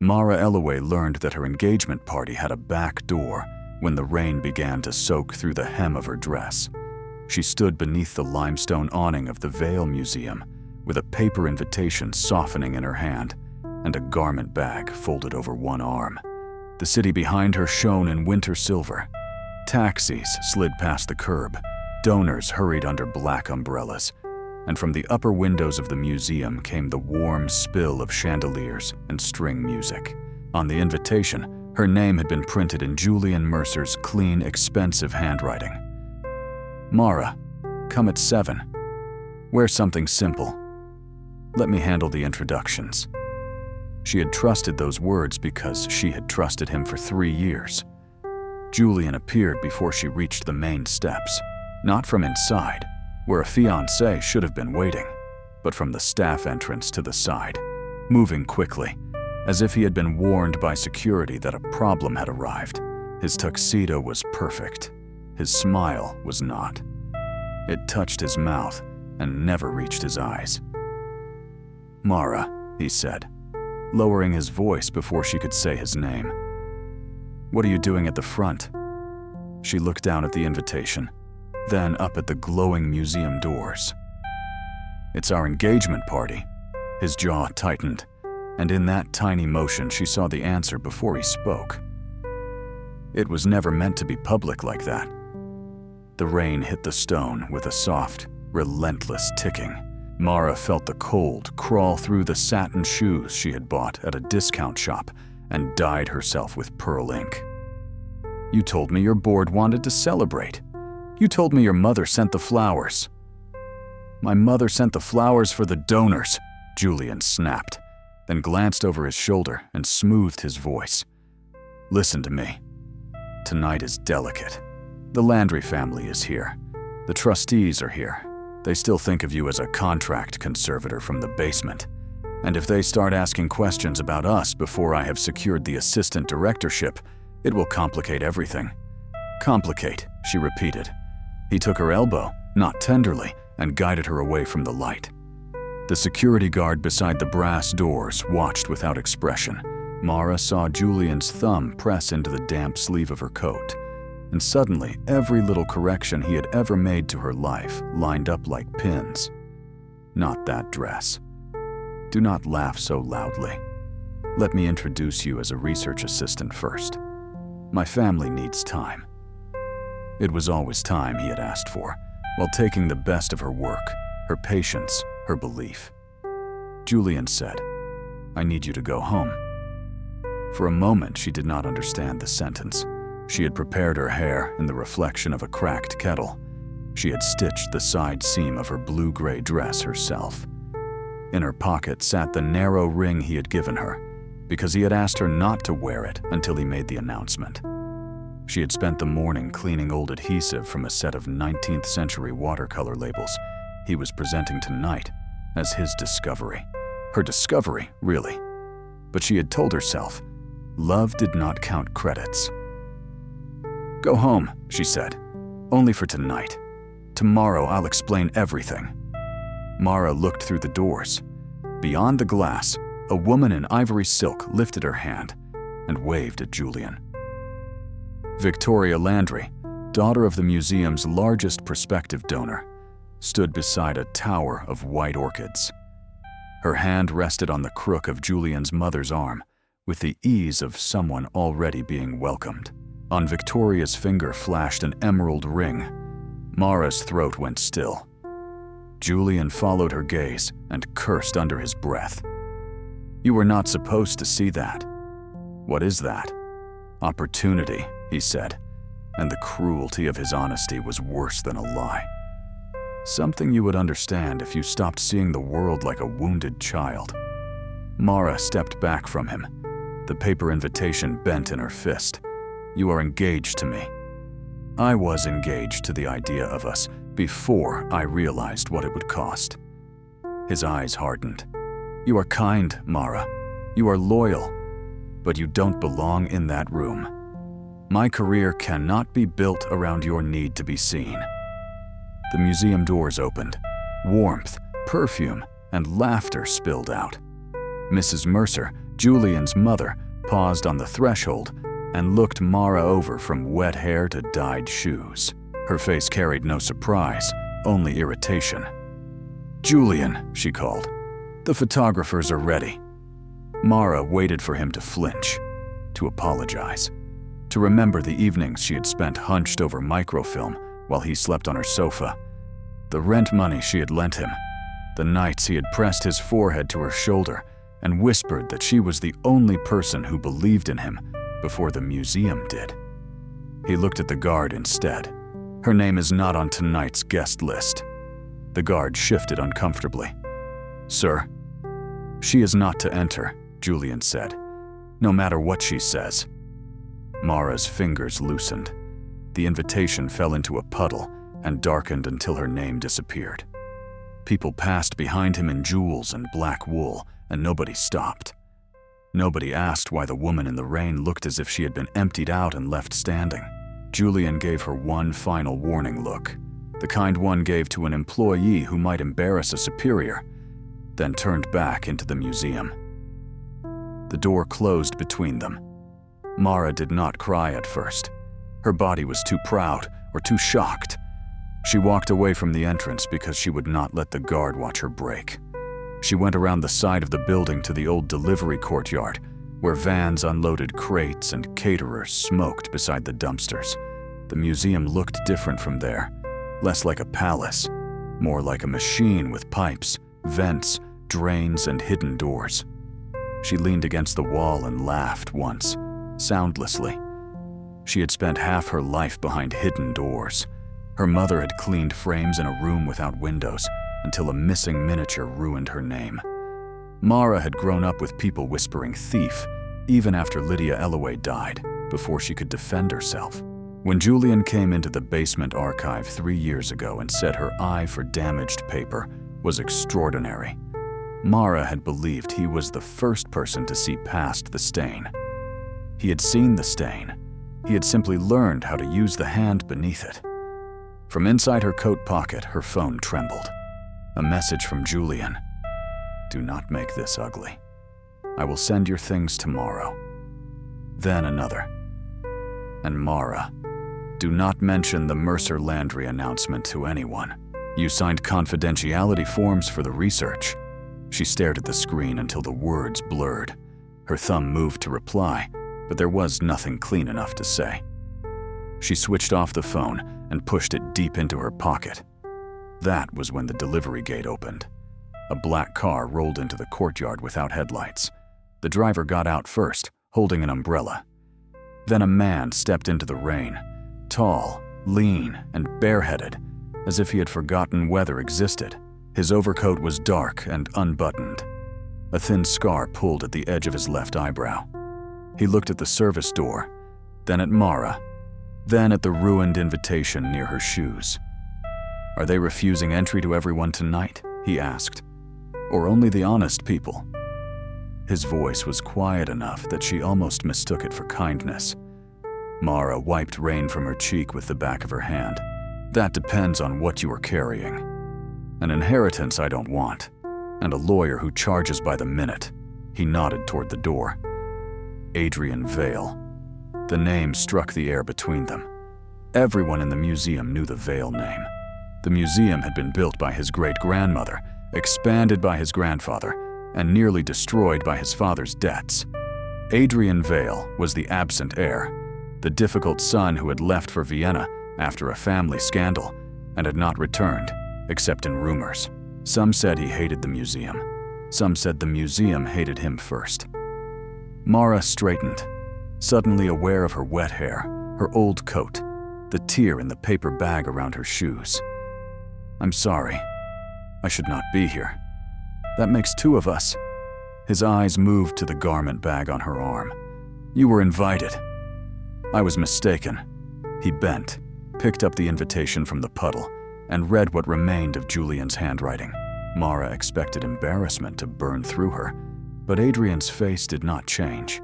Mara Ellaway learned that her engagement party had a back door when the rain began to soak through the hem of her dress. She stood beneath the limestone awning of the Vale Museum with a paper invitation softening in her hand and a garment bag folded over one arm. The city behind her shone in winter silver. Taxis slid past the curb, donors hurried under black umbrellas, and from the upper windows of the museum came the warm spill of chandeliers and string music. On the invitation, her name had been printed in Julian Mercer's clean, expensive handwriting. "Mara, come at 7. Wear something simple. Let me handle the introductions." She had trusted those words because she had trusted him for 3 years. Julian appeared before she reached the main steps, not from inside, where a fiancé should have been waiting, but from the staff entrance to the side, moving quickly, as if he had been warned by security that a problem had arrived. His tuxedo was perfect. His smile was not. It touched his mouth and never reached his eyes. "Mara," he said, lowering his voice before she could say his name. "What are you doing at the front?" She looked down at the invitation, then up at the glowing museum doors. "It's our engagement party." His jaw tightened, and in that tiny motion she saw the answer before he spoke. It was never meant to be public like that. The rain hit the stone with a soft, relentless ticking. Mara felt the cold crawl through the satin shoes she had bought at a discount shop and dyed herself with pearl ink. "You told me your board wanted to celebrate. You told me your mother sent the flowers." "My mother sent the flowers for the donors," Julian snapped, then glanced over his shoulder and smoothed his voice. "Listen to me. Tonight is delicate. The Landry family is here. The trustees are here. They still think of you as a contract conservator from the basement. And if they start asking questions about us before I have secured the assistant directorship, it will complicate everything." "Complicate," she repeated. He took her elbow, not tenderly, and guided her away from the light. The security guard beside the brass doors watched without expression. Mara saw Julian's thumb press into the damp sleeve of her coat, and suddenly every little correction he had ever made to her life lined up like pins. "Not that dress. Do not laugh so loudly. Let me introduce you as a research assistant first. My family needs time." It was always time he had asked for, while taking the best of her work, her patience, her belief. Julian said, "I need you to go home." For a moment she did not understand the sentence. She had prepared her hair in the reflection of a cracked kettle. She had stitched the side seam of her blue-gray dress herself. In her pocket sat the narrow ring he had given her, because he had asked her not to wear it until he made the announcement. She had spent the morning cleaning old adhesive from a set of 19th century watercolor labels he was presenting tonight as his discovery. Her discovery, really. But she had told herself, love did not count credits. "Go home," she said. "Only for tonight. Tomorrow I'll explain everything." Mara looked through the doors. Beyond the glass, a woman in ivory silk lifted her hand and waved at Julian. Victoria Landry, daughter of the museum's largest prospective donor, stood beside a tower of white orchids. Her hand rested on the crook of Julian's mother's arm with the ease of someone already being welcomed. On Victoria's finger flashed an emerald ring. Mara's throat went still. Julian followed her gaze and cursed under his breath. "You were not supposed to see that." "What is that?" "Opportunity," he said, and the cruelty of his honesty was worse than a lie. "Something you would understand if you stopped seeing the world like a wounded child." Mara stepped back from him, the paper invitation bent in her fist. "You are engaged to me." "I was engaged to the idea of us before I realized what it would cost." His eyes hardened. "You are kind, Mara. You are loyal, but you don't belong in that room. My career cannot be built around your need to be seen." The museum doors opened. Warmth, perfume, and laughter spilled out. Mrs. Mercer, Julian's mother paused on the threshold and looked Mara over from wet hair to dyed shoes. Her face carried no surprise, only irritation. "Julian," she called, "the photographers are ready." Mara waited for him to flinch, to apologize, to remember the evenings she had spent hunched over microfilm while he slept on her sofa, the rent money she had lent him, the nights he had pressed his forehead to her shoulder and whispered that she was the only person who believed in him before the museum did. He looked at the guard instead. "Her name is not on tonight's guest list." The guard shifted uncomfortably. "Sir?" "She is not to enter," Julian said, "no matter what she says." Mara's fingers loosened. The invitation fell into a puddle and darkened until her name disappeared. People passed behind him in jewels and black wool, and nobody stopped. Nobody asked why the woman in the rain looked as if she had been emptied out and left standing. Julian gave her one final warning look, the kind one gave to an employee who might embarrass a superior, then turned back into the museum. The door closed between them. Mara did not cry at first. Her body was too proud or too shocked. She walked away from the entrance because she would not let the guard watch her break. She went around the side of the building to the old delivery courtyard, where vans unloaded crates and caterers smoked beside the dumpsters. The museum looked different from there, less like a palace, more like a machine with pipes, vents, drains, and hidden doors. She leaned against the wall and laughed once, soundlessly. She had spent half her life behind hidden doors. Her mother had cleaned frames in a room without windows until a missing miniature ruined her name. Mara had grown up with people whispering thief, even after Lydia Ellaway died, before she could defend herself. When Julian came into the basement archive 3 years ago and said her eye for damaged paper was extraordinary, Mara had believed he was the first person to see past the stain. He had seen the stain. He had simply learned how to use the hand beneath it. From inside her coat pocket, her phone trembled. A message from Julian. "Do not make this ugly. I will send your things tomorrow." Then another. And Mara, "Do not mention the Mercer Landry announcement to anyone. You signed confidentiality forms for the research." She stared at the screen until the words blurred. Her thumb moved to reply, but there was nothing clean enough to say. She switched off the phone and pushed it deep into her pocket. That was when the delivery gate opened. A black car rolled into the courtyard without headlights. The driver got out first, holding an umbrella. Then a man stepped into the rain, tall, lean, and bareheaded, as if he had forgotten weather existed. His overcoat was dark and unbuttoned. A thin scar pulled at the edge of his left eyebrow. He looked at the service door, then at Mara, then at the ruined invitation near her shoes. "Are they refusing entry to everyone tonight?" he asked. "Or only the honest people?" His voice was quiet enough that she almost mistook it for kindness. Mara wiped rain from her cheek with the back of her hand. "That depends on what you are carrying. An inheritance I don't want, and a lawyer who charges by the minute." He nodded toward the door. Adrian Vale. The name struck the air between them. Everyone in the museum knew the Vale name. The museum had been built by his great-grandmother, expanded by his grandfather, and nearly destroyed by his father's debts. Adrian Vale was the absent heir, the difficult son who had left for Vienna after a family scandal and had not returned, except in rumors. Some said he hated the museum. Some said the museum hated him first. Mara straightened, suddenly aware of her wet hair, her old coat, the tear in the paper bag around her shoes. "I'm sorry. I should not be here. That makes 2 of us." His eyes moved to the garment bag on her arm. "You were invited." "I was mistaken." He bent, picked up the invitation from the puddle, and read what remained of Julian's handwriting. Mara expected embarrassment to burn through her, but Adrian's face did not change.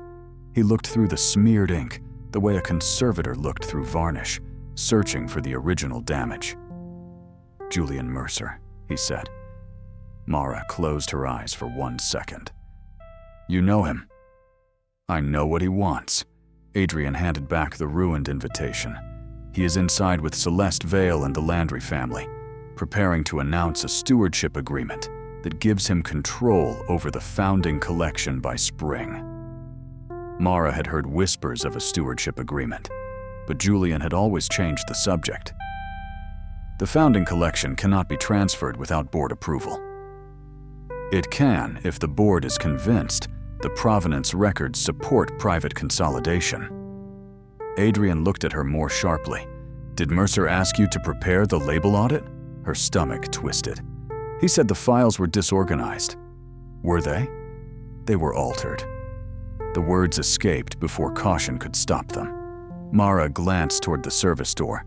He looked through the smeared ink the way a conservator looked through varnish, searching for the original damage. "Julian Mercer," he said. Mara closed her eyes for 1 second. "You know him?" I know what he wants. Adrian handed back the ruined invitation. He is inside with Celeste Vale and the Landry family, preparing to announce a stewardship agreement that gives him control over the founding collection by spring. Mara had heard whispers of a stewardship agreement, but Julian had always changed the subject. The founding collection cannot be transferred without board approval. It can if the board is convinced the provenance records support private consolidation. Adrian looked at her more sharply. Did Mercer ask you to prepare the label audit? Her stomach twisted. He said the files were disorganized. Were they? They were altered. The words escaped before caution could stop them. Mara glanced toward the service door.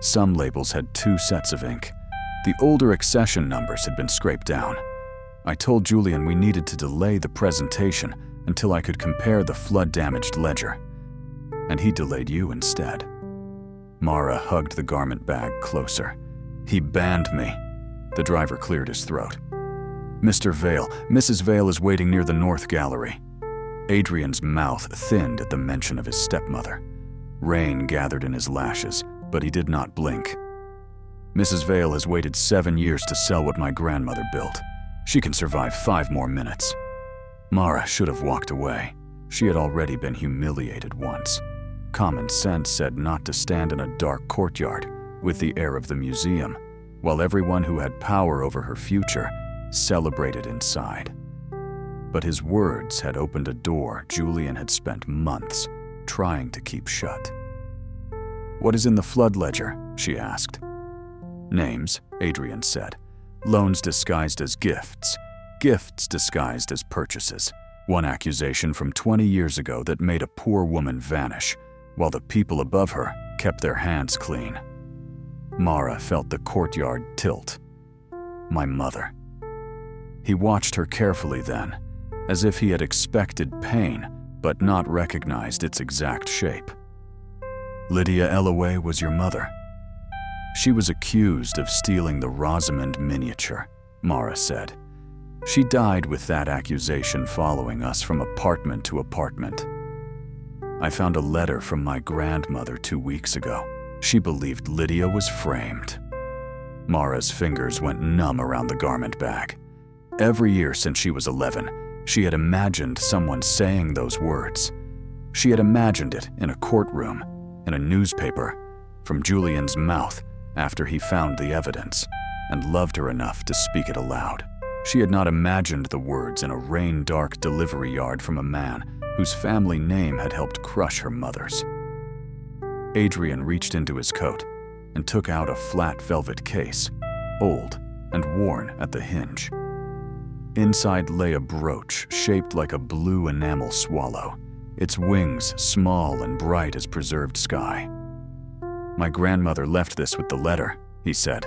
Some labels had 2 sets of ink. The older accession numbers had been scraped down. I told Julian we needed to delay the presentation until I could compare the flood-damaged ledger. And he delayed you instead. Mara hugged the garment bag closer. He banned me. The driver cleared his throat. Mr. Vale, Mrs. Vale is waiting near the North Gallery. Adrian's mouth thinned at the mention of his stepmother. Rain gathered in his lashes, but he did not blink. Mrs. Vale has waited 7 years to sell what my grandmother built. She can survive 5 more minutes. Mara should have walked away. She had already been humiliated once. Common sense said not to stand in a dark courtyard with the air of the museum, while everyone who had power over her future celebrated inside. But his words had opened a door Julian had spent months trying to keep shut. What is in the flood ledger? She asked. Names, Adrian said. Loans disguised as gifts. Gifts disguised as purchases. One accusation from 20 years ago that made a poor woman vanish, while the people above her kept their hands clean. Mara felt the courtyard tilt. My mother. He watched her carefully then, as if he had expected pain, but not recognized its exact shape. Lydia Ellaway was your mother. She was accused of stealing the Rosamond miniature, Mara said. She died with that accusation following us from apartment to apartment. I found a letter from my grandmother 2 weeks ago. She believed Lydia was framed. Mara's fingers went numb around the garment bag. Every year since she was 11, she had imagined someone saying those words. She had imagined it in a courtroom, in a newspaper, from Julian's mouth after he found the evidence, and loved her enough to speak it aloud. She had not imagined the words in a rain-dark delivery yard from a man whose family name had helped crush her mother's. Adrian reached into his coat and took out a flat velvet case, old and worn at the hinge. Inside lay a brooch shaped like a blue enamel swallow, its wings small and bright as preserved sky. My grandmother left this with the letter, he said.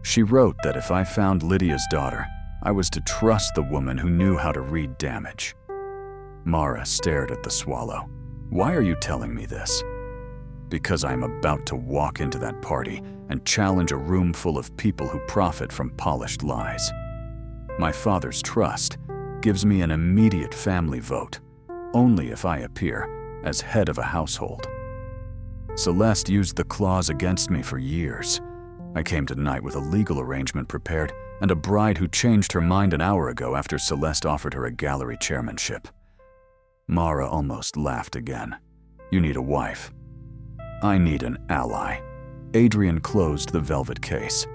She wrote that if I found Lydia's daughter, I was to trust the woman who knew how to read damage. Mara stared at the swallow. Why are you telling me this? Because I am about to walk into that party and challenge a room full of people who profit from polished lies. My father's trust gives me an immediate family vote, only if I appear as head of a household. Celeste used the clause against me for years. I came tonight with a legal arrangement prepared and a bride who changed her mind an hour ago after Celeste offered her a gallery chairmanship. Mara almost laughed again. You need a wife. I need an ally. Adrian closed the velvet case.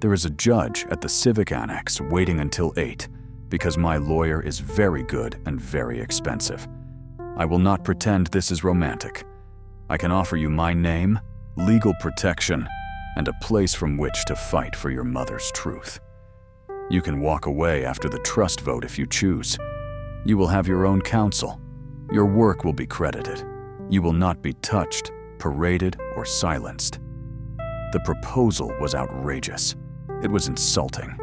There is a judge at the Civic Annex waiting until 8 because my lawyer is very good and very expensive. I will not pretend this is romantic. I can offer you my name, legal protection, and a place from which to fight for your mother's truth. You can walk away after the trust vote if you choose. You will have your own counsel. Your work will be credited. You will not be touched, paraded, or silenced. The proposal was outrageous. It was insulting.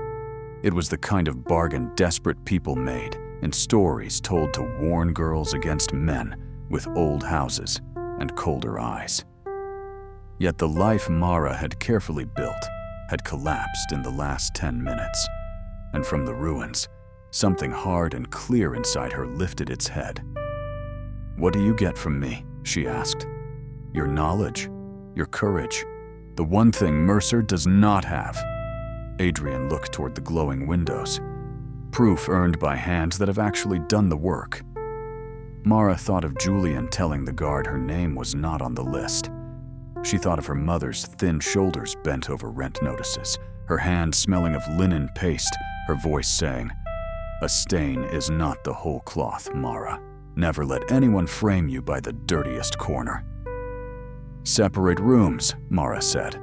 It was the kind of bargain desperate people made in stories told to warn girls against men with old houses and colder eyes. Yet the life Mara had carefully built had collapsed in the last 10 minutes, and from the ruins, something hard and clear inside her lifted its head. "What do you get from me?" she asked. "Your knowledge, your courage, the one thing Mercer does not have." Adrian looked toward the glowing windows. Proof earned by hands that have actually done the work. Mara thought of Julian telling the guard her name was not on the list. She thought of her mother's thin shoulders bent over rent notices, her hands smelling of linen paste, her voice saying, "A stain is not the whole cloth, Mara. Never let anyone frame you by the dirtiest corner." "Separate rooms," Mara said.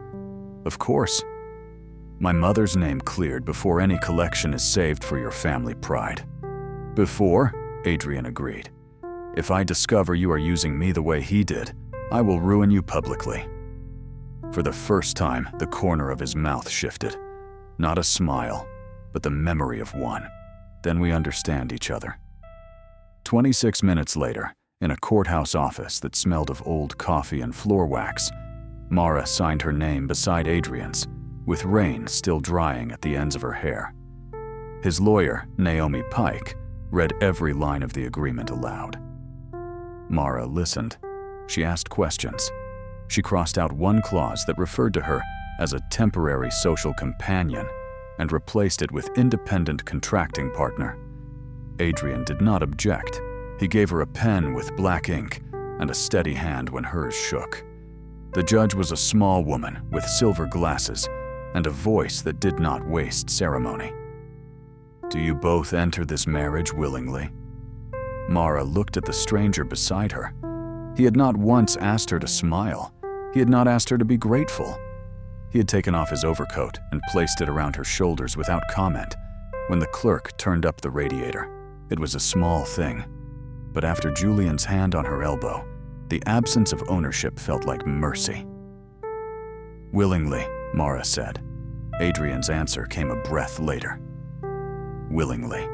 "Of course. My mother's name cleared before any collection is saved for your family pride." "Before?" Adrian agreed. "If I discover you are using me the way he did, I will ruin you publicly." For the first time, the corner of his mouth shifted. Not a smile, but the memory of one. "Then we understand each other." 26 minutes later, in a courthouse office that smelled of old coffee and floor wax, Mara signed her name beside Adrian's, with rain still drying at the ends of her hair. His lawyer, Naomi Pike, read every line of the agreement aloud. Mara listened. She asked questions. She crossed out one clause that referred to her as a temporary social companion and replaced it with independent contracting partner. Adrian did not object. He gave her a pen with black ink and a steady hand when hers shook. The judge was a small woman with silver glasses and a voice that did not waste ceremony. "Do you both enter this marriage willingly?" Mara looked at the stranger beside her. He had not once asked her to smile. He had not asked her to be grateful. He had taken off his overcoat and placed it around her shoulders without comment when the clerk turned up the radiator. It was a small thing, but after Julian's hand on her elbow, the absence of ownership felt like mercy. "Willingly," Mara said. Adrian's answer came a breath later. "Willingly."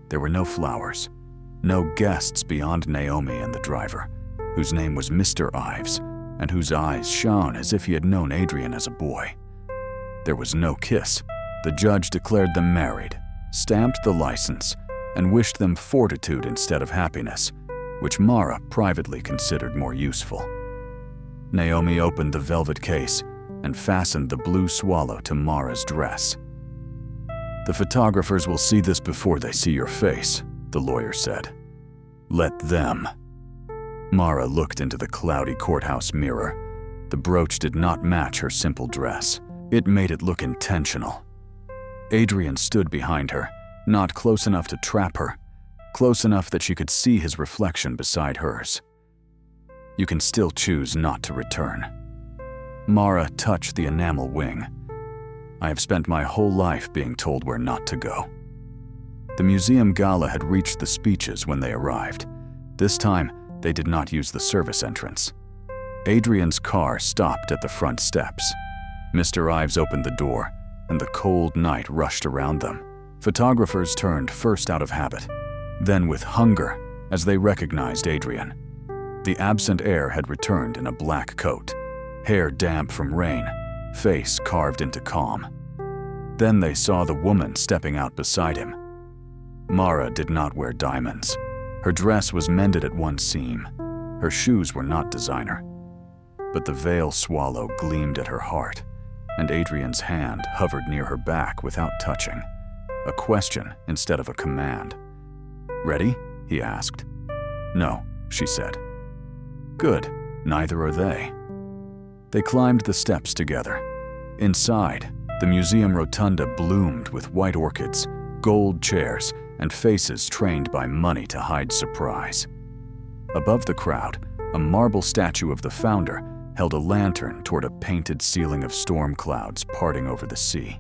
There were no flowers, no guests beyond Naomi and the driver, whose name was Mr. Ives, and whose eyes shone as if he had known Adrian as a boy. There was no kiss. The judge declared them married, stamped the license, and wished them fortitude instead of happiness, which Mara privately considered more useful. Naomi opened the velvet case and fastened the blue swallow to Mara's dress. "The photographers will see this before they see your face," the lawyer said. "Let them." Mara looked into the cloudy courthouse mirror. The brooch did not match her simple dress. It made it look intentional. Adrian stood behind her, not close enough to trap her, close enough that she could see his reflection beside hers. "You can still choose not to return." Mara touched the enamel wing. "I have spent my whole life being told where not to go." The museum gala had reached the speeches when they arrived. This time, they did not use the service entrance. Adrian's car stopped at the front steps. Mr. Ives opened the door, and the cold night rushed around them. Photographers turned first out of habit, then with hunger as they recognized Adrian. The absent heir had returned in a black coat, hair damp from rain, face carved into calm. Then they saw the woman stepping out beside him. Mara did not wear diamonds. Her dress was mended at one seam. Her shoes were not designer. But the veil swallow gleamed at her heart, and Adrian's hand hovered near her back without touching. A question instead of a command. "Ready?" he asked. "No," she said. "Good, neither are they." They climbed the steps together. Inside, the museum rotunda bloomed with white orchids, gold chairs, and faces trained by money to hide surprise. Above the crowd, a marble statue of the founder held a lantern toward a painted ceiling of storm clouds parting over the sea.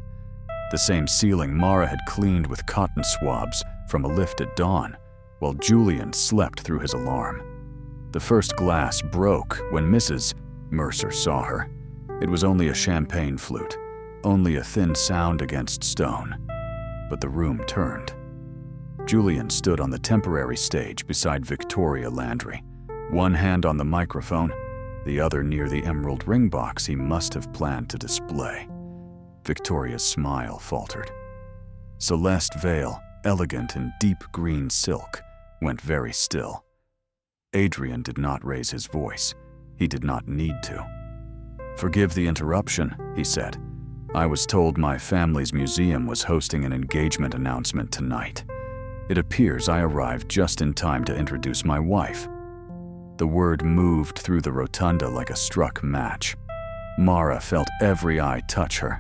The same ceiling Mara had cleaned with cotton swabs from a lift at dawn, while Julian slept through his alarm. The first glass broke when Mrs. Mercer saw her. It was only a champagne flute, only a thin sound against stone. But the room turned. Julian stood on the temporary stage beside Victoria Landry, one hand on the microphone, the other near the emerald ring box he must have planned to display. Victoria's smile faltered. Celeste veil, elegant in deep green silk, went very still. Adrian did not raise his voice. He did not need to. "Forgive the interruption," he said. "I was told my family's museum was hosting an engagement announcement tonight. It appears I arrived just in time to introduce my wife." The word moved through the rotunda like a struck match. Mara felt every eye touch her,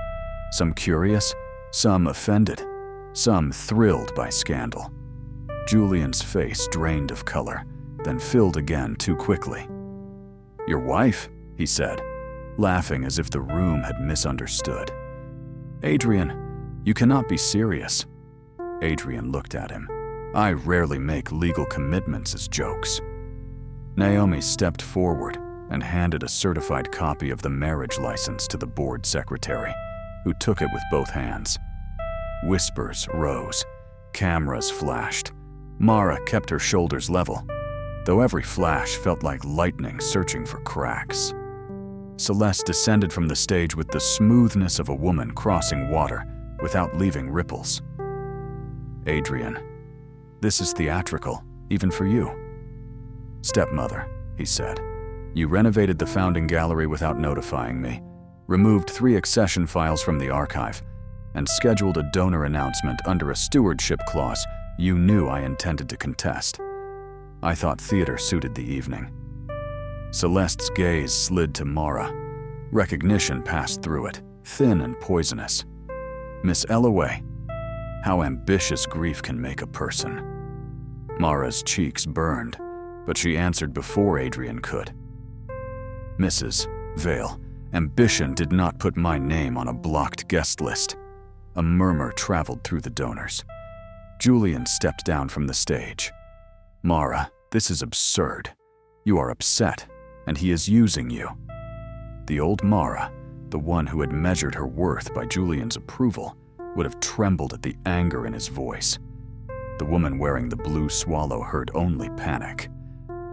some curious, some offended, some thrilled by scandal. Julian's face drained of color, then filled again too quickly. "Your wife?" he said, laughing as if the room had misunderstood. "Adrian, you cannot be serious." Adrian looked at him. "I rarely make legal commitments as jokes." Naomi stepped forward and handed a certified copy of the marriage license to the board secretary, who took it with both hands. Whispers rose. Cameras flashed. Mara kept her shoulders level, though every flash felt like lightning searching for cracks. Celeste descended from the stage with the smoothness of a woman crossing water without leaving ripples. "Adrian, this is theatrical, even for you." "Stepmother," he said, "you renovated the founding gallery without notifying me, removed 3 accession files from the archive, and scheduled a donor announcement under a stewardship clause you knew I intended to contest. I thought theater suited the evening." Celeste's gaze slid to Mara. Recognition passed through it, thin and poisonous. "Miss Ellaway, how ambitious grief can make a person." Mara's cheeks burned, but she answered before Adrian could. "Mrs. Vale, ambition did not put my name on a blocked guest list." A murmur traveled through the donors. Julian stepped down from the stage. "Mara, this is absurd. You are upset, and he is using you." The old Mara, the one who had measured her worth by Julian's approval, would have trembled at the anger in his voice. The woman wearing the blue swallow heard only panic.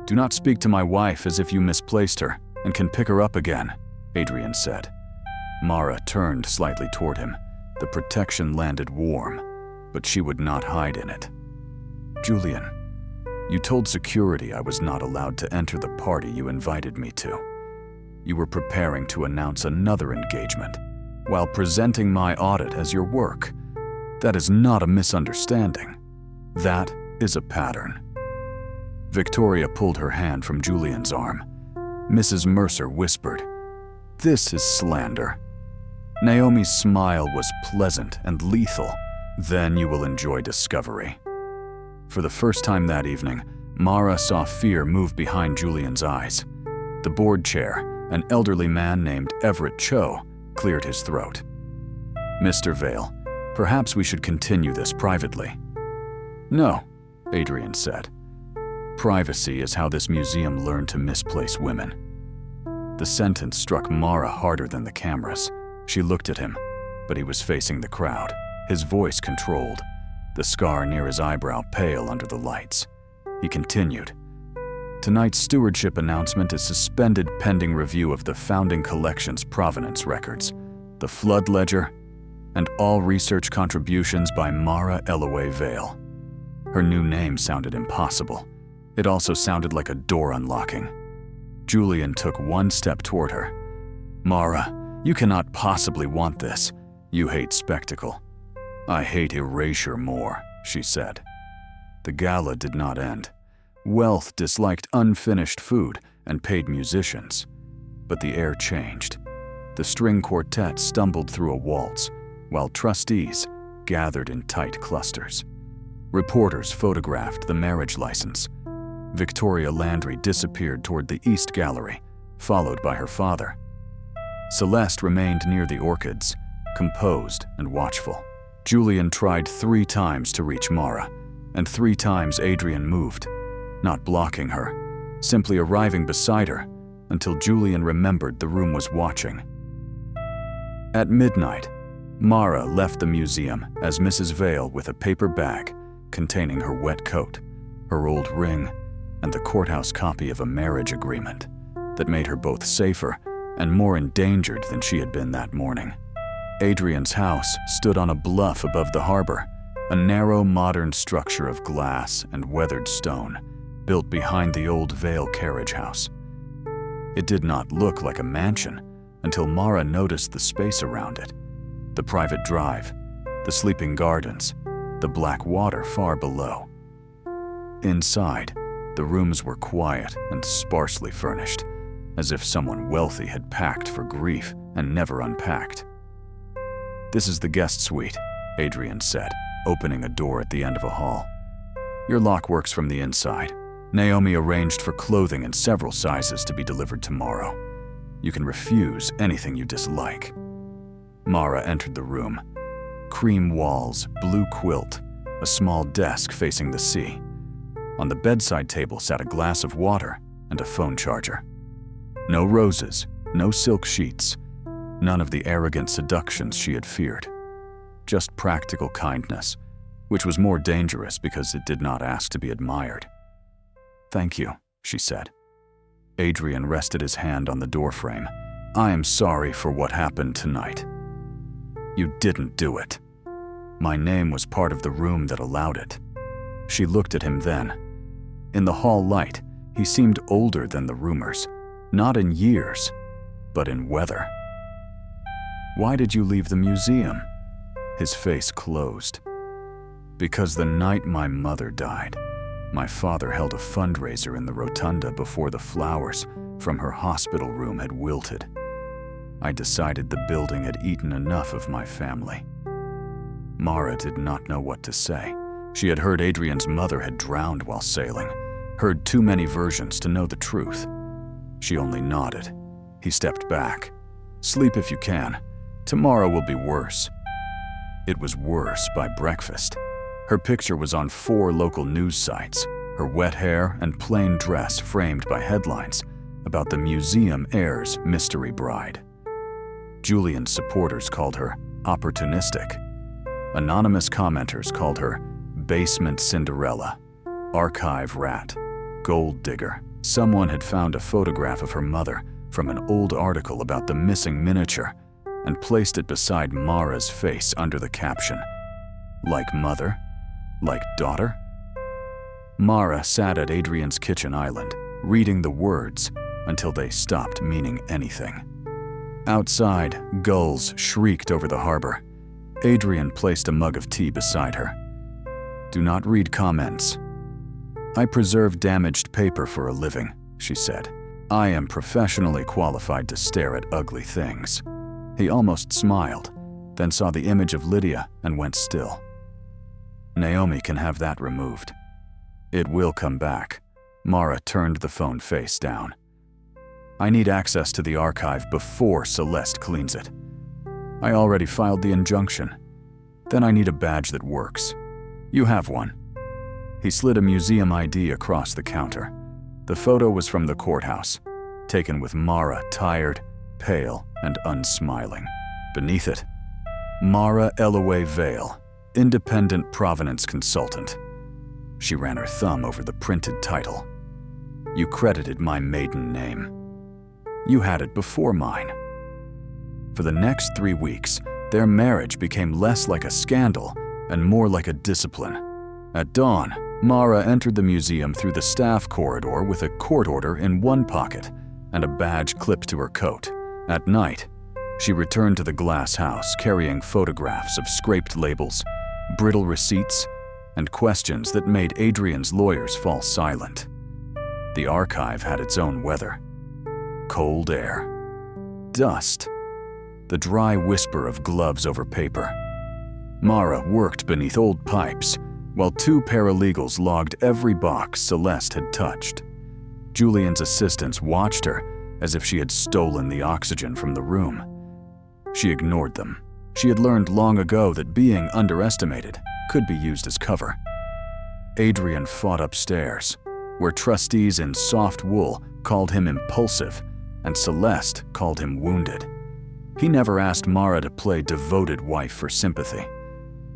"Do not speak to my wife as if you misplaced her and can pick her up again," Adrian said. Mara turned slightly toward him. The protection landed warm, but she would not hide in it. "Julian, you told security I was not allowed to enter the party you invited me to. You were preparing to announce another engagement, while presenting my audit as your work. That is not a misunderstanding. That is a pattern." Victoria pulled her hand from Julian's arm. Mrs. Mercer whispered, "This is slander." Naomi's smile was pleasant and lethal. "Then you will enjoy discovery." For the first time that evening, Mara saw fear move behind Julian's eyes. The board chair, an elderly man named Everett Cho, cleared his throat. "Mr. Vale, perhaps we should continue this privately." "No," Adrian said. "Privacy is how this museum learned to misplace women." The sentence struck Mara harder than the cameras. She looked at him, but he was facing the crowd, his voice controlled, the scar near his eyebrow pale under the lights. He continued, "Tonight's stewardship announcement is suspended pending review of the founding collection's provenance records, the flood ledger, and all research contributions by Mara Ellaway Vale." Her new name sounded impossible. It also sounded like a door unlocking. Julian took one step toward her. "Mara, you cannot possibly want this. You hate spectacle." "I hate erasure more," she said. The gala did not end. Wealth disliked unfinished food and paid musicians. But the air changed. The string quartet stumbled through a waltz, while trustees gathered in tight clusters. Reporters photographed the marriage license. Victoria Landry disappeared toward the East Gallery, followed by her father. Celeste remained near the orchids, composed and watchful. Julian tried 3 times to reach Mara, and 3 times Adrian moved, not blocking her, simply arriving beside her until Julian remembered the room was watching. At midnight, Mara left the museum as Mrs. Vale with a paper bag containing her wet coat, her old ring, and the courthouse copy of a marriage agreement that made her both safer and more endangered than she had been that morning. Adrian's house stood on a bluff above the harbor, a narrow modern structure of glass and weathered stone, built behind the old Vale carriage house. It did not look like a mansion until Mara noticed the space around it. The private drive, the sleeping gardens, the black water far below. Inside, the rooms were quiet and sparsely furnished, as if someone wealthy had packed for grief and never unpacked. "This is the guest suite," Adrian said, opening a door at the end of a hall. "Your lock works from the inside. Naomi arranged for clothing in several sizes to be delivered tomorrow. You can refuse anything you dislike." Mara entered the room. Cream walls, blue quilt, a small desk facing the sea. On the bedside table sat a glass of water and a phone charger. No roses, no silk sheets, none of the arrogant seductions she had feared. Just practical kindness, which was more dangerous because it did not ask to be admired. "Thank you," she said. Adrian rested his hand on the doorframe. "I am sorry for what happened tonight." "You didn't do it. My name was part of the room that allowed it." She looked at him then. In the hall light, he seemed older than the rumors, not in years, but in weather. "Why did you leave the museum?" His face closed. "Because the night my mother died, my father held a fundraiser in the rotunda before the flowers from her hospital room had wilted. I decided the building had eaten enough of my family." Mara did not know what to say. She had heard Adrian's mother had drowned while sailing, heard too many versions to know the truth. She only nodded. He stepped back. "Sleep if you can. Tomorrow will be worse." It was worse by breakfast. Her picture was on 4 local news sites, her wet hair and plain dress framed by headlines about the museum heir's mystery bride. Julian's supporters called her opportunistic. Anonymous commenters called her basement Cinderella, archive rat, gold digger. Someone had found a photograph of her mother from an old article about the missing miniature and placed it beside Mara's face under the caption, "Like mother? Like daughter?" Mara sat at Adrian's kitchen island, reading the words until they stopped meaning anything. Outside, gulls shrieked over the harbor. Adrian placed a mug of tea beside her. "Do not read comments." "I preserve damaged paper for a living," she said. "I am professionally qualified to stare at ugly things." He almost smiled, then saw the image of Lydia and went still. "Naomi can have that removed." "It will come back." Mara turned the phone face down. "I need access to the archive before Celeste cleans it. I already filed the injunction. Then I need a badge that works. You have one." He slid a museum ID across the counter. The photo was from the courthouse, taken with Mara tired, pale, and unsmiling. Beneath it, Mara Eloy Vale, independent provenance consultant. She ran her thumb over the printed title. "You credited my maiden name. You had it before mine." For the next 3 weeks, their marriage became less like a scandal and more like a discipline. At dawn, Mara entered the museum through the staff corridor with a court order in one pocket and a badge clipped to her coat. At night, she returned to the glass house carrying photographs of scraped labels, brittle receipts, and questions that made Adrian's lawyers fall silent. The archive had its own weather. Cold air. Dust. The dry whisper of gloves over paper. Mara worked beneath old pipes, while 2 paralegals logged every box Celeste had touched. Julian's assistants watched her as if she had stolen the oxygen from the room. She ignored them. She had learned long ago that being underestimated could be used as cover. Adrian fought upstairs, where trustees in soft wool called him impulsive and Celeste called him wounded. He never asked Mara to play devoted wife for sympathy.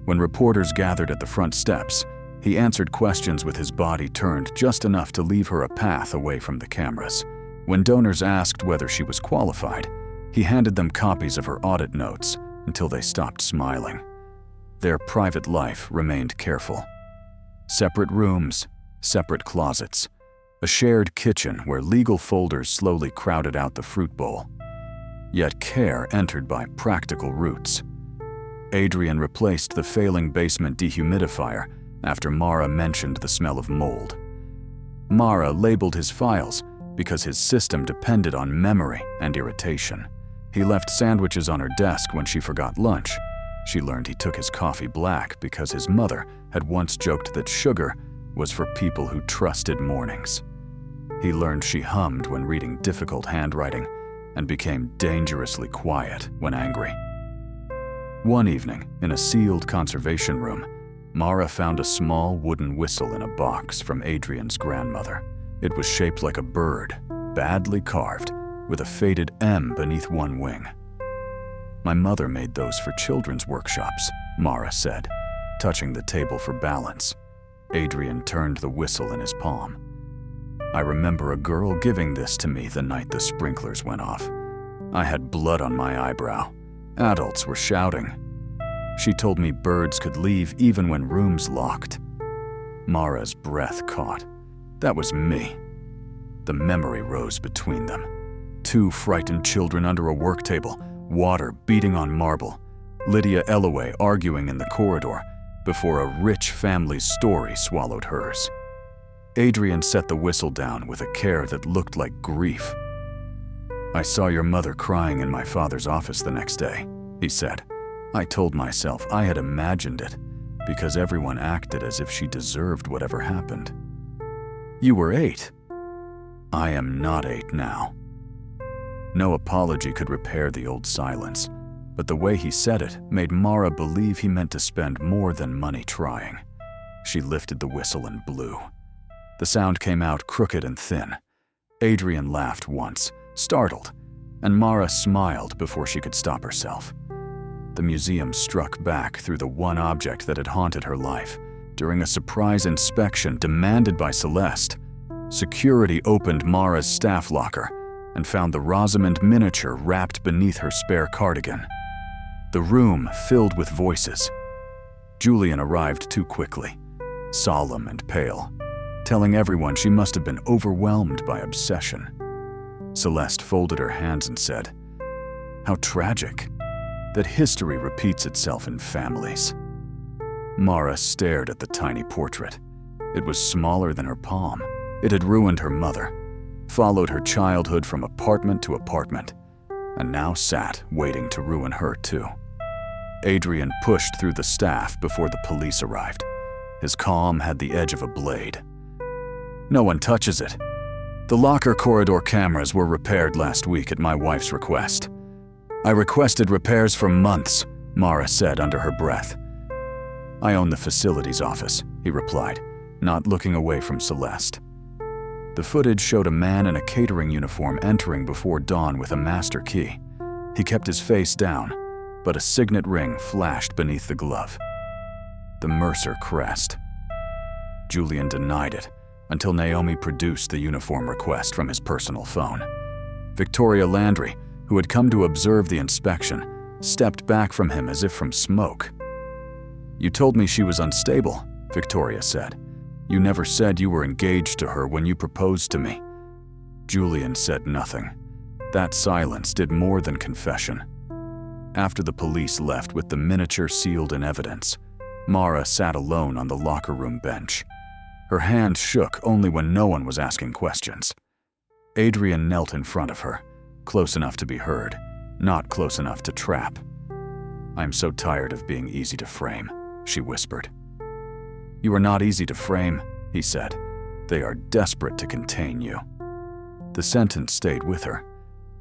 When reporters gathered at the front steps, he answered questions with his body turned just enough to leave her a path away from the cameras. When donors asked whether she was qualified, he handed them copies of her audit notes until they stopped smiling. Their private life remained careful. Separate rooms, separate closets, a shared kitchen where legal folders slowly crowded out the fruit bowl. Yet care entered by practical roots. Adrian replaced the failing basement dehumidifier after Mara mentioned the smell of mold. Mara labeled his files because his system depended on memory and irritation. He left sandwiches on her desk when she forgot lunch. She learned he took his coffee black because his mother had once joked that sugar was for people who trusted mornings. He learned she hummed when reading difficult handwriting and became dangerously quiet when angry. One evening, in a sealed conservation room, Mara found a small wooden whistle in a box from Adrian's grandmother. It was shaped like a bird, badly carved, with a faded M beneath one wing. "My mother made those for children's workshops," Mara said, touching the table for balance. Adrian turned the whistle in his palm. "I remember a girl giving this to me the night the sprinklers went off. I had blood on my eyebrow. Adults were shouting. She told me birds could leave even when rooms locked." Mara's breath caught. That was me. The memory rose between them. Two frightened children under a work table, water beating on marble, Lydia Ellaway arguing in the corridor before a rich family's story swallowed hers. Adrian set the whistle down with a care that looked like grief. "I saw your mother crying in my father's office the next day," he said. "I told myself I had imagined it because everyone acted as if she deserved whatever happened." "You were 8. "I am not 8 now." No apology could repair the old silence, but the way he said it made Mara believe he meant to spend more than money trying. She lifted the whistle and blew. The sound came out crooked and thin. Adrian laughed once, startled, and Mara smiled before she could stop herself. The museum struck back through the one object that had haunted her life. During a surprise inspection demanded by Celeste, security opened Mara's staff locker and found the Rosamond miniature wrapped beneath her spare cardigan. The room filled with voices. Julian arrived too quickly, solemn and pale, telling everyone she must have been overwhelmed by obsession. Celeste folded her hands and said, "How tragic that history repeats itself in families." Mara stared at the tiny portrait. It was smaller than her palm. It had ruined her mother, followed her childhood from apartment to apartment, and now sat waiting to ruin her too. Adrian pushed through the staff before the police arrived. His calm had the edge of a blade. "No one touches it. The locker corridor cameras were repaired last week at my wife's request." "I requested repairs for months," Mara said under her breath. "I own the facilities office," he replied, not looking away from Celeste. The footage showed a man in a catering uniform entering before dawn with a master key. He kept his face down, but a signet ring flashed beneath the glove. The Mercer crest. Julian denied it until Naomi produced the uniform request from his personal phone. Victoria Landry, who had come to observe the inspection, stepped back from him as if from smoke. "You told me she was unstable," Victoria said. "You never said you were engaged to her when you proposed to me." Julian said nothing. That silence did more than confession. After the police left with the miniature sealed in evidence, Mara sat alone on the locker room bench. Her hand shook only when no one was asking questions. Adrian knelt in front of her, close enough to be heard, not close enough to trap. "I'm so tired of being easy to frame," she whispered. "You are not easy to frame," he said. "They are desperate to contain you." The sentence stayed with her.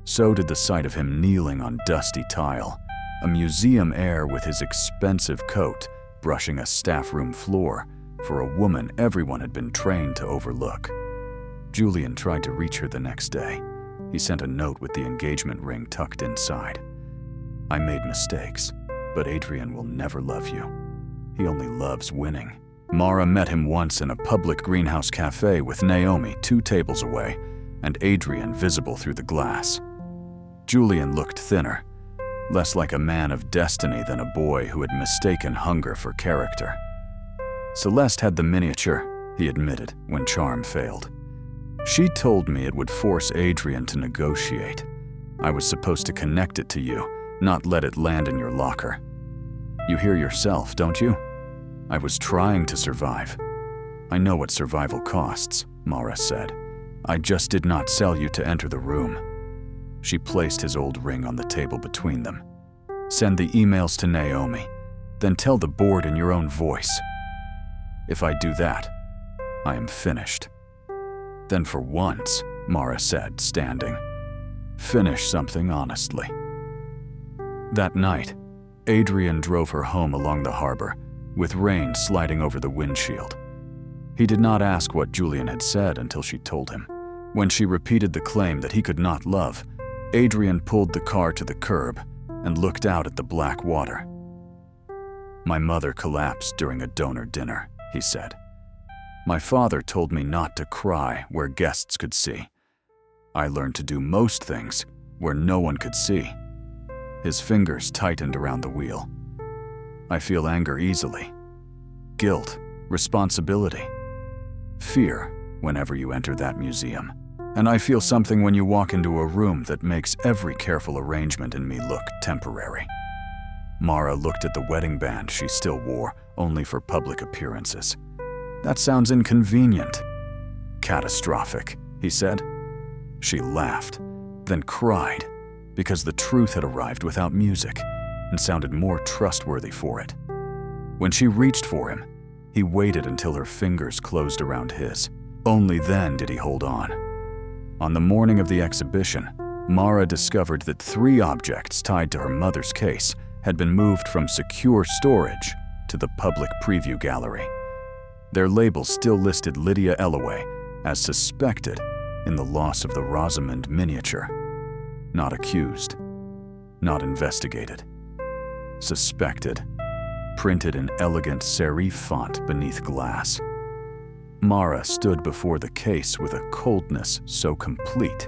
So did the sight of him kneeling on dusty tile, a museum heir with his expensive coat brushing a staff room floor for a woman everyone had been trained to overlook. Julian tried to reach her the next day. He sent a note with the engagement ring tucked inside. "I made mistakes, but Adrian will never love you. He only loves winning." Mara met him once in a public greenhouse cafe with Naomi 2 tables away and Adrian visible through the glass. Julian looked thinner, less like a man of destiny than a boy who had mistaken hunger for character. Celeste had the miniature, he admitted when charm failed. She told me it would force Adrian to negotiate. I was supposed to connect it to you, not let it land in your locker. You hear yourself, don't you? I was trying to survive. I know what survival costs, Mara said. I just did not sell you to enter the room. She placed his old ring on the table between them. Send the emails to Naomi, then tell the board in your own voice. If I do that, I am finished. Then for once, Mara said, standing, finish something honestly. That night, Adrian drove her home along the harbor, with rain sliding over the windshield. He did not ask what Julian had said until she told him. When she repeated the claim that he could not love, Adrian pulled the car to the curb and looked out at the black water. My mother collapsed during a donor dinner, he said. My father told me not to cry where guests could see. I learned to do most things where no one could see. His fingers tightened around the wheel. I feel anger easily, guilt, responsibility, fear whenever you enter that museum. And I feel something when you walk into a room that makes every careful arrangement in me look temporary. Mara looked at the wedding band she still wore only for public appearances. That sounds inconvenient. Catastrophic, he said. She laughed, then cried, because the truth had arrived without music and sounded more trustworthy for it. When she reached for him, he waited until her fingers closed around his. Only then did he hold on. On the morning of the exhibition, Mara discovered that 3 objects tied to her mother's case had been moved from secure storage to the public preview gallery. Their labels still listed Lydia Ellaway as suspected in the loss of the Rosamond miniature. Not accused, not investigated. Suspected, printed in elegant serif font beneath glass. Mara stood before the case with a coldness so complete,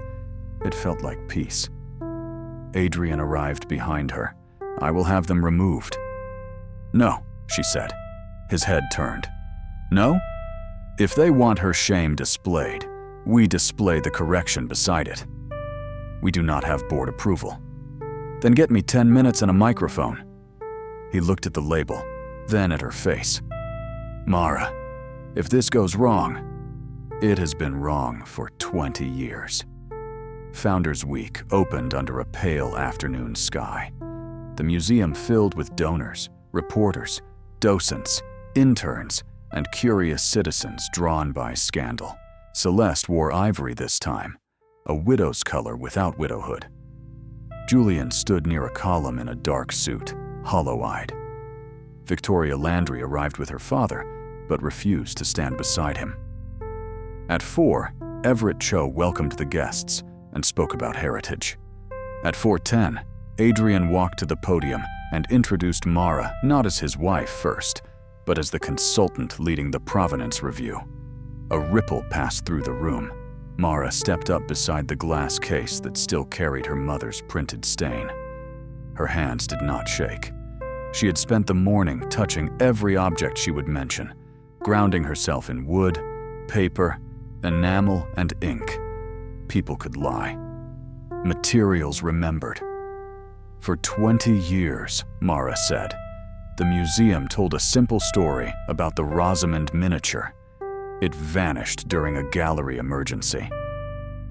it felt like peace. Adrian arrived behind her. I will have them removed. No, she said. His head turned. No? If they want her shame displayed, we display the correction beside it. We do not have board approval. Then get me 10 minutes and a microphone. He looked at the label, then at her face. Mara, if this goes wrong, it has been wrong for 20 years. Founders Week opened under a pale afternoon sky. The museum filled with donors, reporters, docents, interns, and curious citizens drawn by scandal. Celeste wore ivory this time, a widow's color without widowhood. Julian stood near a column in a dark suit, hollow-eyed. Victoria Landry arrived with her father, but refused to stand beside him. At 4, Everett Cho welcomed the guests and spoke about heritage. At 4:10, Adrian walked to the podium and introduced Mara not as his wife first, but as the consultant leading the provenance review. A ripple passed through the room. Mara stepped up beside the glass case that still carried her mother's printed stain. Her hands did not shake. She had spent the morning touching every object she would mention, grounding herself in wood, paper, enamel, and ink. People could lie. Materials remembered. For 20 years, Mara said, the museum told a simple story about the Rosamond miniature. It vanished during a gallery emergency.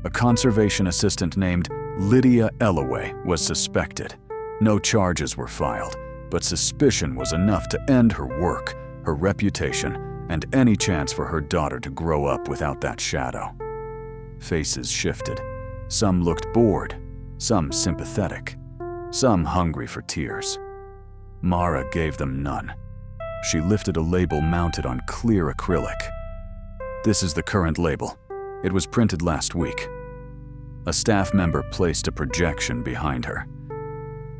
A conservation assistant named Lydia Ellaway was suspected. No charges were filed, but suspicion was enough to end her work, her reputation, and any chance for her daughter to grow up without that shadow. Faces shifted. Some looked bored, some sympathetic, some hungry for tears. Mara gave them none. She lifted a label mounted on clear acrylic. This is the current label. It was printed last week. A staff member placed a projection behind her.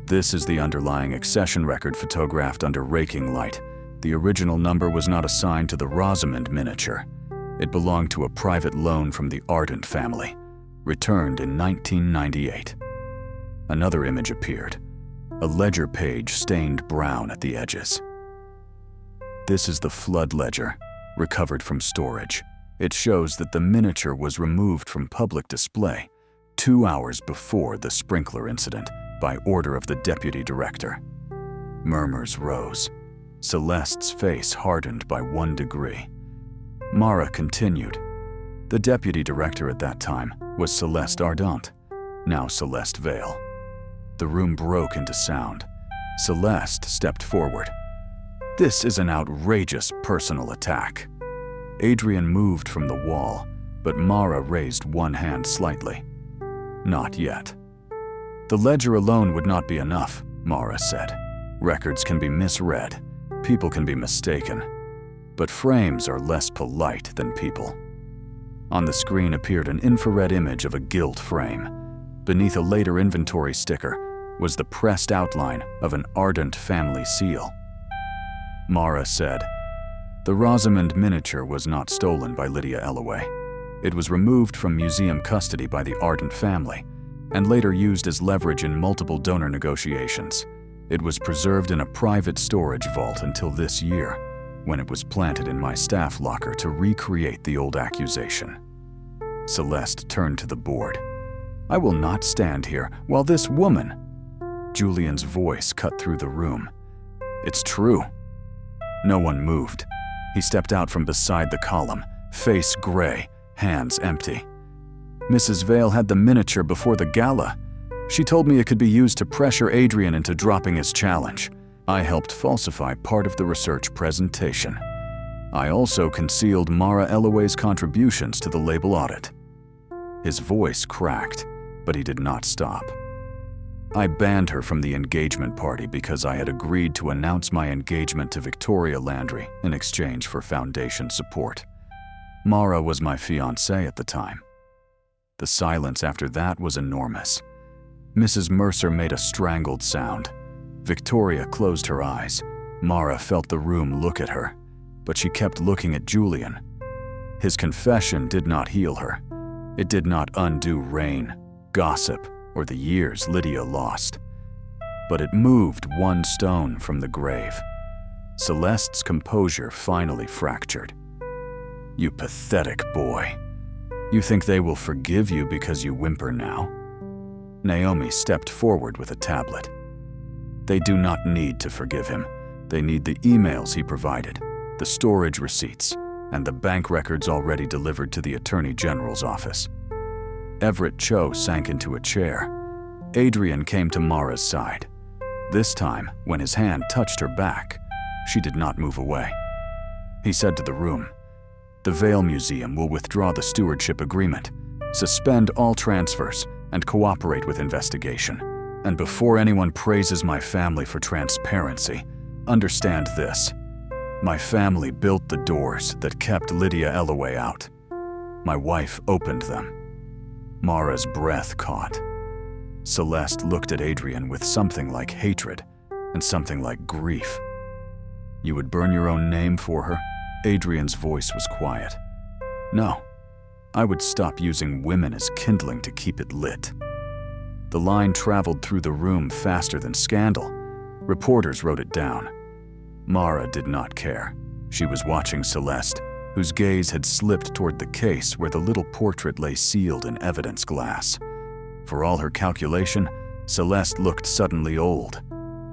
This is the underlying accession record photographed under raking light. The original number was not assigned to the Rosamond miniature. It belonged to a private loan from the Ardent family, returned in 1998. Another image appeared, a ledger page stained brown at the edges. This is the flood ledger, recovered from storage. It shows that the miniature was removed from public display 2 hours before the sprinkler incident by order of the deputy director. Murmurs rose. Celeste's face hardened by 1 degree. Mara continued. The deputy director at that time was Celeste Ardant, now Celeste Vale. The room broke into sound. Celeste stepped forward. "This is an outrageous personal attack." Adrian moved from the wall, but Mara raised one hand slightly. "Not yet." "The ledger alone would not be enough," Mara said. "Records can be misread, people can be mistaken, but frames are less polite than people." On the screen appeared an infrared image of a gilt frame. Beneath a later inventory sticker was the pressed outline of an Ardant family seal. Mara said, "The Rosamond miniature was not stolen by Lydia Ellaway. It was removed from museum custody by the Ardant family and later used as leverage in multiple donor negotiations. It was preserved in a private storage vault until this year, when it was planted in my staff locker to recreate the old accusation." Celeste turned to the board. "I will not stand here while this woman—" Julian's voice cut through the room. "It's true." No one moved. He stepped out from beside the column, face gray, hands empty. "Mrs. Vale had the miniature before the gala. She told me it could be used to pressure Adrian into dropping his challenge. I helped falsify part of the research presentation. I also concealed Mara Ellaway's contributions to the label audit." His voice cracked, but he did not stop. "I banned her from the engagement party because I had agreed to announce my engagement to Victoria Landry in exchange for foundation support. Mara was my fiancé at the time." The silence after that was enormous. Mrs. Mercer made a strangled sound. Victoria closed her eyes. Mara felt the room look at her, but she kept looking at Julian. His confession did not heal her. It did not undo rain, gossip, or the years Lydia lost. But it moved one stone from the grave. Celeste's composure finally fractured. "You pathetic boy. You think they will forgive you because you whimper now?" Naomi stepped forward with a tablet. "They do not need to forgive him. They need the emails he provided, the storage receipts, and the bank records already delivered to the Attorney General's office." Everett Cho sank into a chair. Adrian came to Mara's side. This time, when his hand touched her back, she did not move away. He said to the room, "The Vale Museum will withdraw the stewardship agreement, suspend all transfers, and cooperate with investigation. And before anyone praises my family for transparency, understand this. My family built the doors that kept Lydia Ellaway out. My wife opened them." Mara's breath caught. Celeste looked at Adrian with something like hatred and something like grief. "You would burn your own name for her?" Adrian's voice was quiet. "No. I would stop using women as kindling to keep it lit." The line traveled through the room faster than scandal. Reporters wrote it down. Mara did not care. She was watching Celeste, whose gaze had slipped toward the case where the little portrait lay sealed in evidence glass. For all her calculation, Celeste looked suddenly old,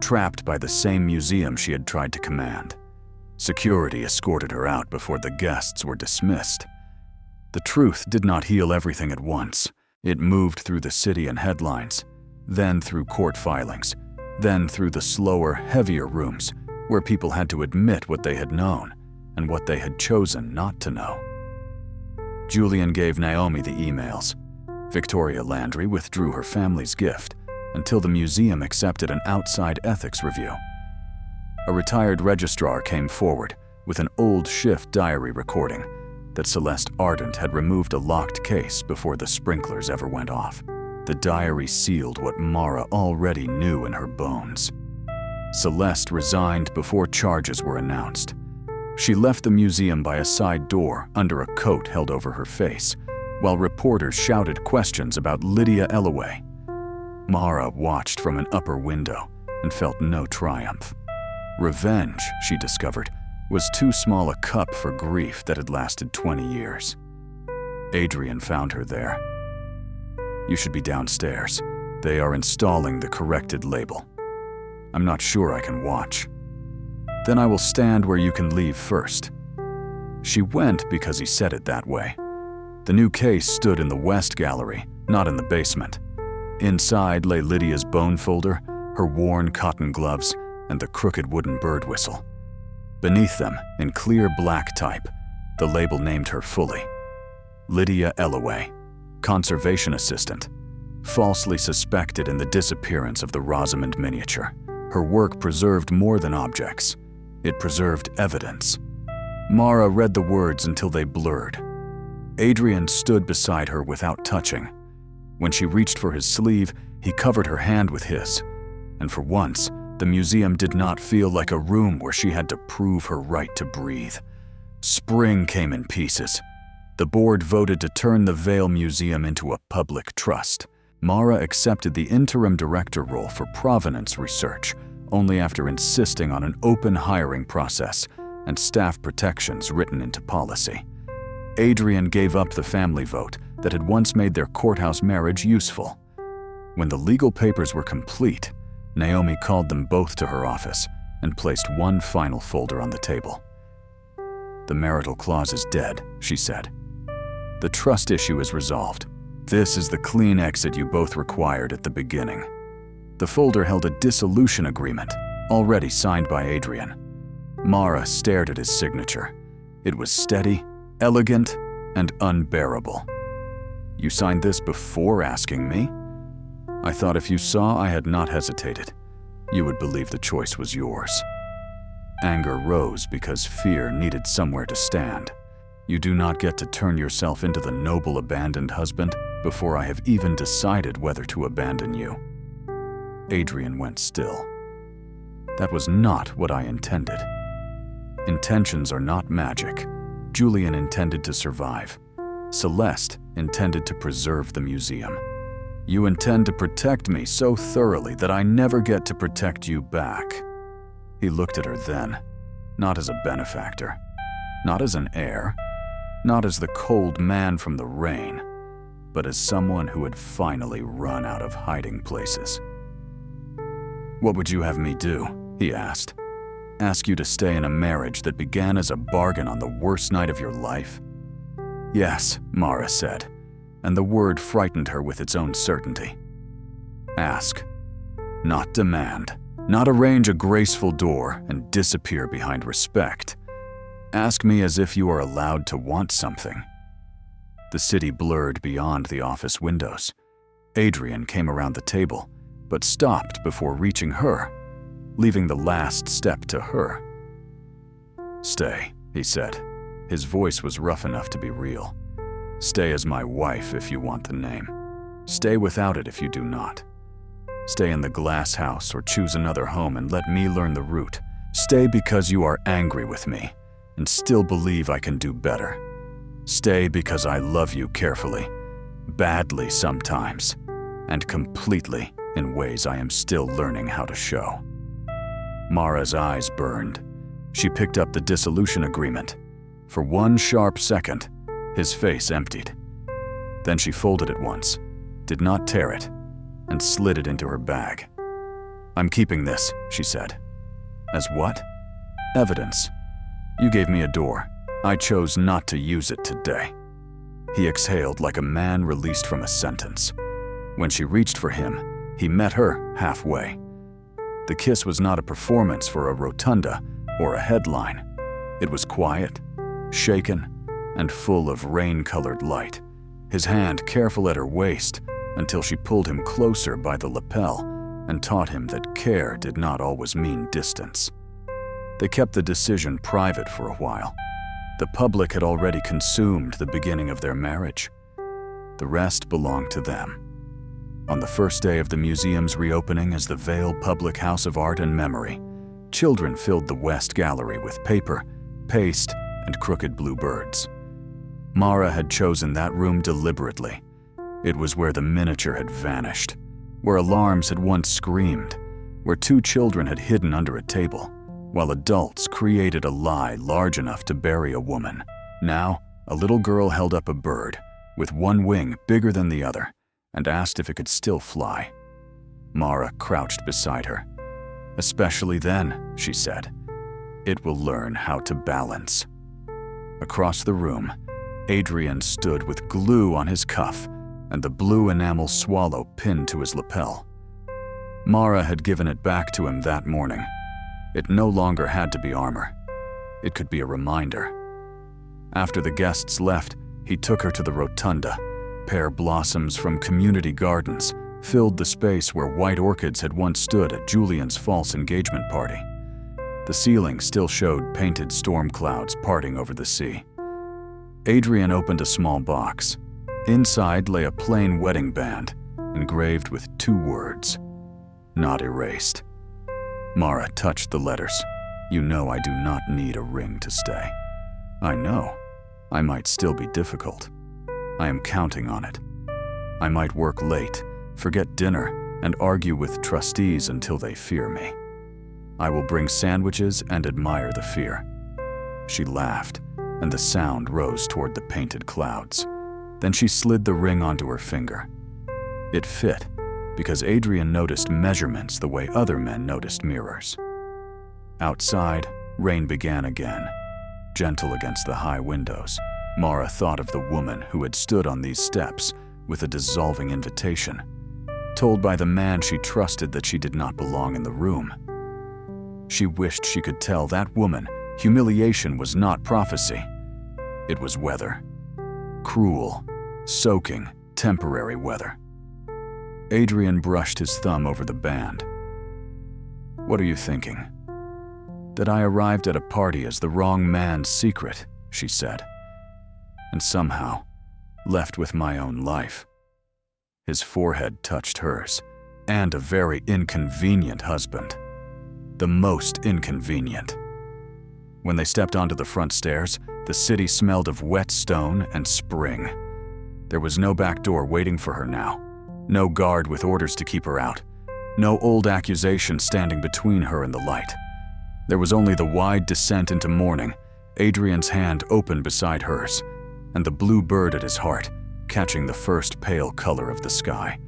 trapped by the same museum she had tried to command. Security escorted her out before the guests were dismissed. The truth did not heal everything at once. It moved through the city and headlines, then through court filings, then through the slower, heavier rooms where people had to admit what they had known and what they had chosen not to know. Julian gave Naomi the emails. Victoria Landry withdrew her family's gift until the museum accepted an outside ethics review. A retired registrar came forward with an old shift diary recording that Celeste Ardant had removed a locked case before the sprinklers ever went off. The diary sealed what Mara already knew in her bones. Celeste resigned before charges were announced. She left the museum by a side door under a coat held over her face, while reporters shouted questions about Lydia Ellaway. Mara watched from an upper window and felt no triumph. Revenge, she discovered, was too small a cup for grief that had lasted 20 years. Adrian found her there. "You should be downstairs. They are installing the corrected label. I'm not sure I can watch." "Then I will stand where you can leave first." She went because he said it that way. The new case stood in the West Gallery, not in the basement. Inside lay Lydia's bone folder, her worn cotton gloves, and the crooked wooden bird whistle. Beneath them, in clear black type, the label named her fully. Lydia Ellaway, conservation assistant, falsely suspected in the disappearance of the Rosamond miniature. Her work preserved more than objects. It preserved evidence. Mara read the words until they blurred. Adrian stood beside her without touching. When she reached for his sleeve, he covered her hand with his. And for once, the museum did not feel like a room where she had to prove her right to breathe. Spring came in pieces. The board voted to turn the Vale Museum into a public trust. Mara accepted the interim director role for provenance research only after insisting on an open hiring process and staff protections written into policy. Adrian gave up the family vote that had once made their courthouse marriage useful. When the legal papers were complete, Naomi called them both to her office and placed one final folder on the table. "The marital clause is dead," she said. "The trust issue is resolved. This is the clean exit you both required at the beginning." The folder held a dissolution agreement, already signed by Adrian. Mara stared at his signature. It was steady, elegant, and unbearable. "You signed this before asking me? I thought if you saw I had not hesitated, you would believe the choice was yours." Anger rose because fear needed somewhere to stand. "You do not get to turn yourself into the noble abandoned husband before I have even decided whether to abandon you." Adrian went still. "That was not what I intended." Intentions are not magic. Julian intended to survive. Celeste intended to preserve the museum. "You intend to protect me so thoroughly that I never get to protect you back." He looked at her then, not as a benefactor, not as an heir, not as the cold man from the rain, but as someone who had finally run out of hiding places. "What would you have me do?" he asked. "Ask you to stay in a marriage that began as a bargain on the worst night of your life?" "Yes," Mara said, and the word frightened her with its own certainty. "Ask, not demand. Not arrange a graceful door and disappear behind respect. Ask me as if you are allowed to want something." The city blurred beyond the office windows. Adrian came around the table, but stopped before reaching her, leaving the last step to her. "Stay," he said. His voice was rough enough to be real. "Stay as my wife if you want the name. Stay without it if you do not. Stay in the glass house or choose another home and let me learn the route. Stay because you are angry with me and still believe I can do better. Stay because I love you carefully, badly sometimes, and completely in ways I am still learning how to show." Mara's eyes burned. She picked up the dissolution agreement. For one sharp second, his face emptied. Then she folded it once, did not tear it, and slid it into her bag. "I'm keeping this," she said. "As what?" "Evidence. You gave me a door. I chose not to use it today." He exhaled like a man released from a sentence. When she reached for him, he met her halfway. The kiss was not a performance for a rotunda or a headline. It was quiet, shaken, and full of rain-colored light, his hand careful at her waist until she pulled him closer by the lapel and taught him that care did not always mean distance. They kept the decision private for a while. The public had already consumed the beginning of their marriage. The rest belonged to them. On the first day of the museum's reopening as the Vale Public House of Art and Memory, children filled the West Gallery with paper, paste, and crooked blue birds. Mara had chosen that room deliberately. It was where the miniature had vanished, where alarms had once screamed, where two children had hidden under a table, while adults created a lie large enough to bury a woman. Now, a little girl held up a bird, with one wing bigger than the other, and asked if it could still fly. Mara crouched beside her. "Especially then," she said. "It will learn how to balance." Across the room, Adrian stood with glue on his cuff and the blue enamel swallow pinned to his lapel. Mara had given it back to him that morning. It no longer had to be armor. It could be a reminder. After the guests left, he took her to the rotunda. Pear blossoms from community gardens filled the space where white orchids had once stood at Julian's false engagement party. The ceiling still showed painted storm clouds parting over the sea. Adrian opened a small box. Inside lay a plain wedding band, engraved with 2 words, "Not erased." Mara touched the letters. "You know I do not need a ring to stay." "I know. I might still be difficult. I am counting on it. I might work late, forget dinner, and argue with trustees until they fear me. I will bring sandwiches and admire the fear." She laughed, and the sound rose toward the painted clouds. Then she slid the ring onto her finger. It fit, because Adrian noticed measurements the way other men noticed mirrors. Outside, rain began again, gentle against the high windows. Mara thought of the woman who had stood on these steps with a dissolving invitation, told by the man she trusted that she did not belong in the room. She wished she could tell that woman humiliation was not prophecy. It was weather. Cruel, soaking, temporary weather. Adrian brushed his thumb over the band. "What are you thinking?" "That I arrived at a party as the wrong man's secret," she said, "and somehow left with my own life." His forehead touched hers, and a very inconvenient husband. The most inconvenient. When they stepped onto the front stairs, the city smelled of wet stone and spring. There was no back door waiting for her now, no guard with orders to keep her out, no old accusation standing between her and the light. There was only the wide descent into morning, Adrian's hand open beside hers, and the blue bird at his heart, catching the first pale color of the sky.